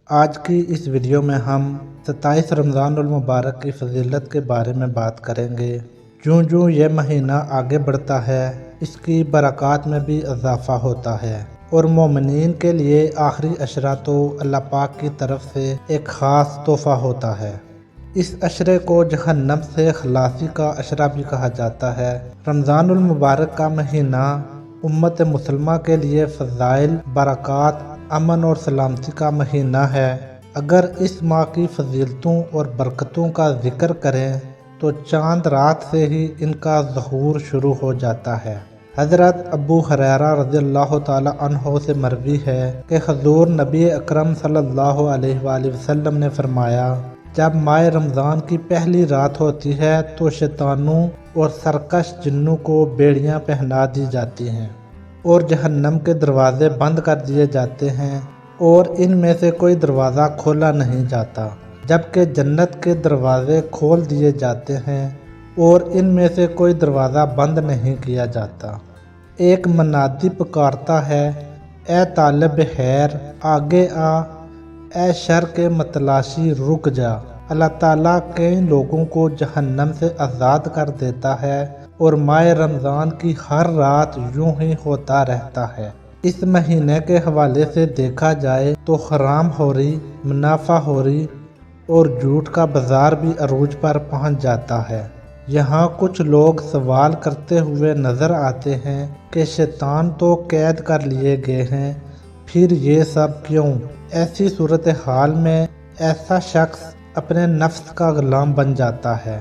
آج کی اس ویڈیو میں ہم 27 رمضان المبارک کی فضیلت کے بارے میں بات کریں گے۔ جوں یہ مہینہ آگے بڑھتا ہے اس کی برکات میں بھی اضافہ ہوتا ہے اور مومنین کے لیے آخری عشرہ تو اللہ پاک کی طرف سے ایک خاص تحفہ ہوتا ہے۔ اس عشرے کو جہنم سے خلاصی کا عشرہ بھی کہا جاتا ہے۔ رمضان المبارک کا مہینہ امت مسلمہ کے لیے فضائل، برکات، امن اور سلامتی کا مہینہ ہے۔ اگر اس ماہ کی فضیلتوں اور برکتوں کا ذکر کریں تو چاند رات سے ہی ان کا ظہور شروع ہو جاتا ہے۔ حضرت ابو ہریرہ رضی اللہ تعالی عنہ سے مروی ہے کہ حضور نبی اکرم صلی اللہ علیہ وآلہ وسلم نے فرمایا، جب ماہ رمضان کی پہلی رات ہوتی ہے تو شیطانوں اور سرکش جنوں کو بیڑیاں پہنا دی جاتی ہیں اور جہنم کے دروازے بند کر دیے جاتے ہیں اور ان میں سے کوئی دروازہ کھولا نہیں جاتا، جبکہ جنت کے دروازے کھول دیے جاتے ہیں اور ان میں سے کوئی دروازہ بند نہیں کیا جاتا۔ ایک منادی پکارتا ہے، اے طالب خیر آگے آ، اے شر کے متلاشی رک جا۔ اللہ تعالیٰ کئی لوگوں کو جہنم سے آزاد کر دیتا ہے اور ماہ رمضان کی ہر رات یوں ہی ہوتا رہتا ہے۔ اس مہینے کے حوالے سے دیکھا جائے تو حرام خوری، منافع خوری اور جھوٹ کا بازار بھی عروج پر پہنچ جاتا ہے۔ یہاں کچھ لوگ سوال کرتے ہوئے نظر آتے ہیں کہ شیطان تو قید کر لیے گئے ہیں، پھر یہ سب کیوں؟ ایسی صورتحال میں ایسا شخص اپنے نفس کا غلام بن جاتا ہے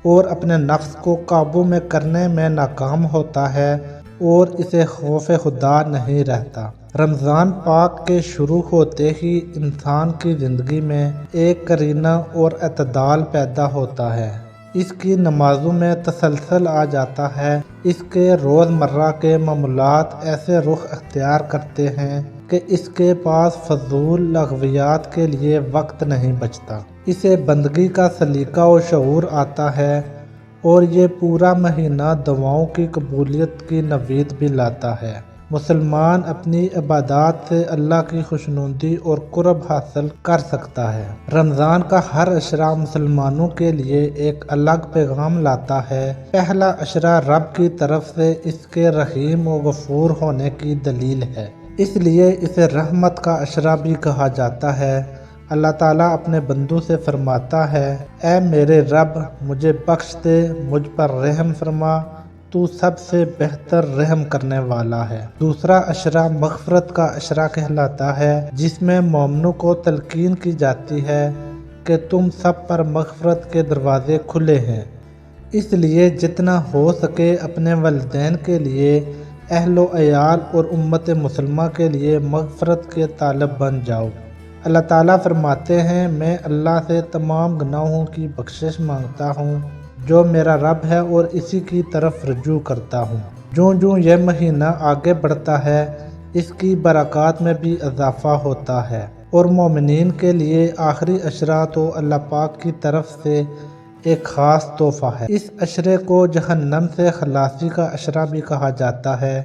اور اپنے نفس کو قابو میں کرنے میں ناکام ہوتا ہے اور اسے خوف خدا نہیں رہتا۔ رمضان پاک کے شروع ہوتے ہی انسان کی زندگی میں ایک قرینہ اور اعتدال پیدا ہوتا ہے۔ اس کی نمازوں میں تسلسل آ جاتا ہے، اس کے روزمرہ کے معمولات ایسے رخ اختیار کرتے ہیں کہ اس کے پاس فضول لغویات کے لیے وقت نہیں بچتا۔ اسے بندگی کا سلیقہ و شعور آتا ہے اور یہ پورا مہینہ دعاؤں کی قبولیت کی نوید بھی لاتا ہے۔ مسلمان اپنی عبادات سے اللہ کی خوشنودی اور قرب حاصل کر سکتا ہے۔ رمضان کا ہر عشرہ مسلمانوں کے لیے ایک الگ پیغام لاتا ہے۔ پہلا عشرہ رب کی طرف سے اس کے رحیم و غفور ہونے کی دلیل ہے، اس لیے اسے رحمت کا عشرہ بھی کہا جاتا ہے۔ اللہ تعالیٰ اپنے بندوں سے فرماتا ہے، اے میرے رب مجھے بخش دے، مجھ پر رحم فرما، تو سب سے بہتر رحم کرنے والا ہے۔ دوسرا عشرہ مغفرت کا عشرہ کہلاتا ہے، جس میں مومنوں کو تلقین کی جاتی ہے کہ تم سب پر مغفرت کے دروازے کھلے ہیں، اس لیے جتنا ہو سکے اپنے والدین کے لیے، اہل و عیال اور امت مسلمہ کے لیے مغفرت کے طالب بن جاؤ۔ اللہ تعالیٰ فرماتے ہیں، میں اللہ سے تمام گناہوں کی بخشش مانگتا ہوں جو میرا رب ہے اور اسی کی طرف رجوع کرتا ہوں۔ جوں یہ مہینہ آگے بڑھتا ہے اس کی برکات میں بھی اضافہ ہوتا ہے اور مومنین کے لیے آخری عشرہ تو اللہ پاک کی طرف سے ایک خاص تحفہ ہے۔ اس عشرے کو جہنم سے خلاصی کا عشرہ بھی کہا جاتا ہے۔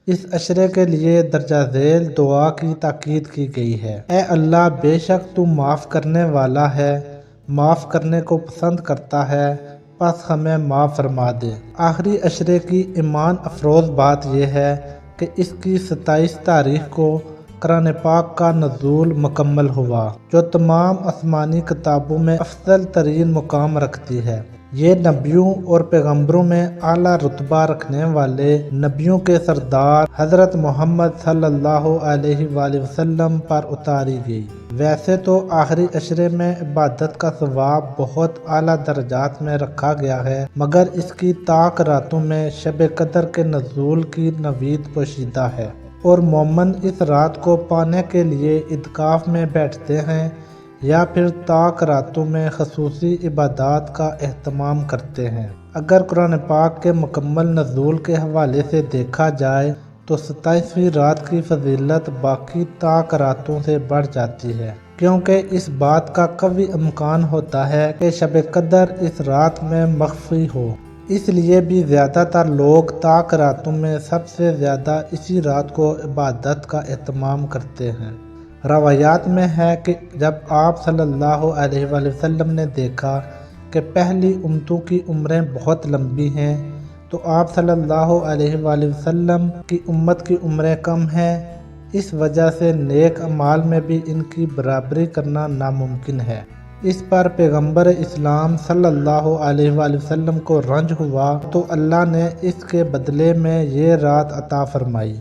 اس عشرے کے لیے درجہ ذیل دعا کی تاکید کی گئی ہے، اے اللہ بے شک تو معاف کرنے والا ہے، معاف کرنے کو پسند کرتا ہے، پس ہمیں معاف فرما دے۔ آخری عشرے کی ایمان افروز بات یہ ہے کہ اس کی 27 تاریخ کو قرآن پاک کا نزول مکمل ہوا، جو تمام آسمانی کتابوں میں افضل ترین مقام رکھتی ہے۔ یہ نبیوں اور پیغمبروں میں اعلیٰ رتبہ رکھنے والے نبیوں کے سردار حضرت محمد صلی اللہ علیہ وآلہ وسلم پر اتاری گئی۔ ویسے تو آخری عشرے میں عبادت کا ثواب بہت اعلیٰ درجات میں رکھا گیا ہے، مگر اس کی طاق راتوں میں شب قدر کے نزول کی نوید پوشیدہ ہے اور مومن اس رات کو پانے کے لیے اعتکاف میں بیٹھتے ہیں یا پھر طاق راتوں میں خصوصی عبادات کا اہتمام کرتے ہیں۔ اگر قرآن پاک کے مکمل نزول کے حوالے سے دیکھا جائے تو 27ویں رات کی فضیلت باقی طاق راتوں سے بڑھ جاتی ہے، کیونکہ اس بات کا قوی امکان ہوتا ہے کہ شب قدر اس رات میں مخفی ہو۔ اس لیے بھی زیادہ تر لوگ طاق راتوں میں سب سے زیادہ اسی رات کو عبادت کا اہتمام کرتے ہیں۔ روایات میں ہے کہ جب آپ صلی اللہ علیہ وآلہ وسلم نے دیکھا کہ پہلی امتوں کی عمریں بہت لمبی ہیں تو آپ صلی اللہ علیہ وآلہ وسلم کی امت کی عمریں کم ہیں، اس وجہ سے نیک اعمال میں بھی ان کی برابری کرنا ناممکن ہے۔ اس پر پیغمبر اسلام صلی اللہ علیہ وآلہ وسلم کو رنج ہوا تو اللہ نے اس کے بدلے میں یہ رات عطا فرمائی۔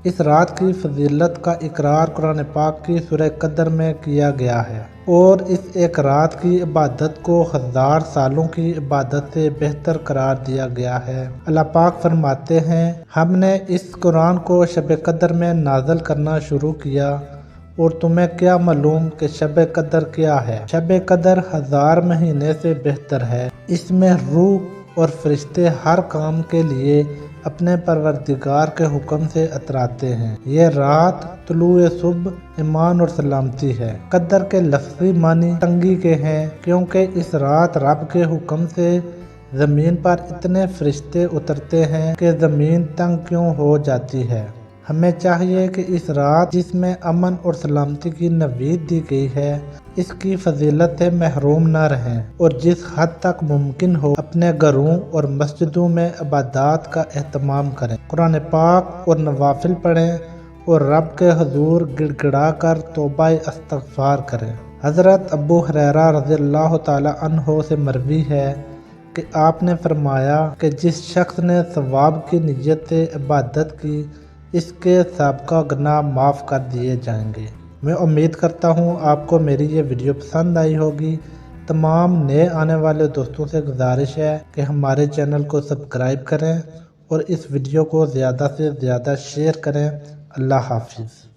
اس رات کی فضیلت کا اقرار قرآن پاک کی سورہ قدر میں کیا گیا ہے، اور اس ایک رات کی عبادت کو 1000 سالوں کی عبادت سے بہتر قرار دیا گیا ہے۔ اللہ پاک فرماتے ہیں، ہم نے اس قرآن کو شب قدر میں نازل کرنا شروع کیا، اور تمہیں کیا معلوم کہ شب قدر کیا ہے؟ شب قدر 1000 مہینے سے بہتر ہے۔ اس میں روح اور فرشتے ہر کام کے لیے اپنے پروردگار کے حکم سے اتراتے ہیں۔ یہ رات طلوع صبح، ایمان اور سلامتی ہے۔ قدر کے لفظی معنی تنگی کے ہیں، کیونکہ اس رات رب کے حکم سے زمین پر اتنے فرشتے اترتے ہیں کہ زمین تنگ کیوں ہو جاتی ہے۔ ہمیں چاہیے کہ اس رات جس میں امن اور سلامتی کی نوید دی گئی ہے، اس کی فضیلت سے محروم نہ رہیں، اور جس حد تک ممکن ہو اپنے گھروں اور مسجدوں میں عبادات کا اہتمام کریں، قرآن پاک اور نوافل پڑھیں، اور رب کے حضور گڑ گڑا کر توبہ استغفار کریں۔ حضرت ابو ہریرہ رضی اللہ تعالی عنہ سے مروی ہے کہ آپ نے فرمایا کہ جس شخص نے ثواب کی نیت سے عبادت کی، اس کے سابقہ گناہ معاف کر دیے جائیں گے۔ میں امید کرتا ہوں آپ کو میری یہ ویڈیو پسند آئی ہوگی۔ تمام نئے آنے والے دوستوں سے گزارش ہے کہ ہمارے چینل کو سبسکرائب کریں اور اس ویڈیو کو زیادہ سے زیادہ شیئر کریں۔ اللہ حافظ۔